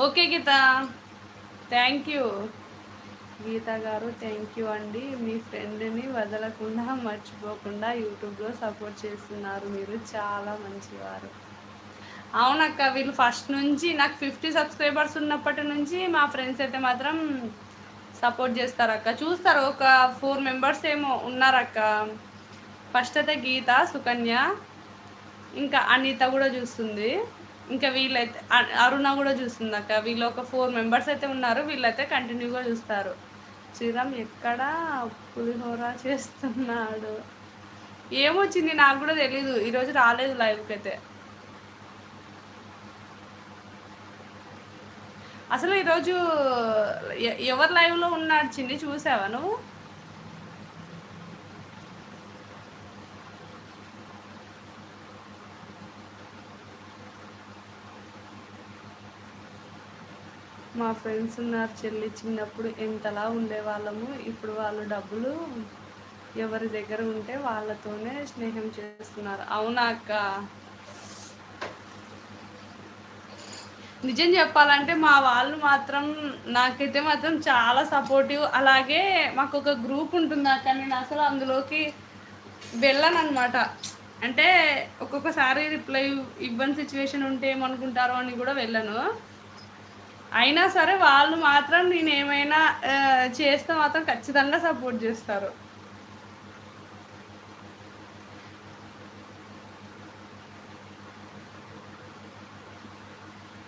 Okay Geetha, thank you. Geetha garu thank you అండి. మీ ఫ్రెండ్ని వదలకుండా మర్చిపోకుండా యూట్యూబ్లో సపోర్ట్ చేస్తున్నారు, మీరు చాలా మంచివారు. అవునక్క, వీళ్ళు ఫస్ట్ నుంచి నాకు 50 సబ్స్క్రైబర్స్ ఉన్నప్పటి నుంచి మా ఫ్రెండ్స్ అయితే మాత్రం సపోర్ట్ చేస్తారు అక్క. చూస్తారు, ఒక 4 మెంబర్స్ ఏమో ఉన్నారక్క. ఫస్ట్ అయితే గీత, సుకన్య, ఇంకా అనిత కూడా చూస్తుంది. ఇంకా వీళ్ళైతే అరుణ కూడా చూస్తుంది అక్క. వీళ్ళు ఒక 4 మెంబర్స్ అయితే ఉన్నారు. వీళ్ళైతే కంటిన్యూగా చూస్తారు. శ్రీరామ్ ఎక్కడ పులిహోర చేస్తున్నాడు, ఏమొచ్చింది నాకు కూడా తెలీదు. ఈరోజు రాలేదు లైవ్కి అయితే. అసలు ఈరోజు ఎవరు లైవ్లో ఉన్నాడు చిన్ని, చూసావా నువ్వు? మా ఫ్రెండ్స్ ఉన్నారు చెల్లి, చిన్నప్పుడు ఎంతలా ఉండేవాళ్ళము. ఇప్పుడు వాళ్ళు డబ్బులు ఎవరి దగ్గర ఉంటే వాళ్ళతోనే స్నేహం చేస్తున్నారు. అవునా అక్క? నిజం చెప్పాలంటే మా వాళ్ళు మాత్రం నాకైతే మాత్రం చాలా సపోర్టివ్. అలాగే మాకు ఒక గ్రూప్ ఉంటుంది అక్క, నేను అసలు అందులోకి వెళ్ళను అనమాట. అంటే ఒక్కొక్కసారి రిప్లై ఇవ్వని సిచ్యువేషన్ ఉంటే ఏమనుకుంటారో అని కూడా వెళ్ళను. అయినా సరే వాళ్ళు మాత్రం నేను ఏమైనా చేస్తే మాత్రం ఖచ్చితంగా సపోర్ట్ చేస్తారు.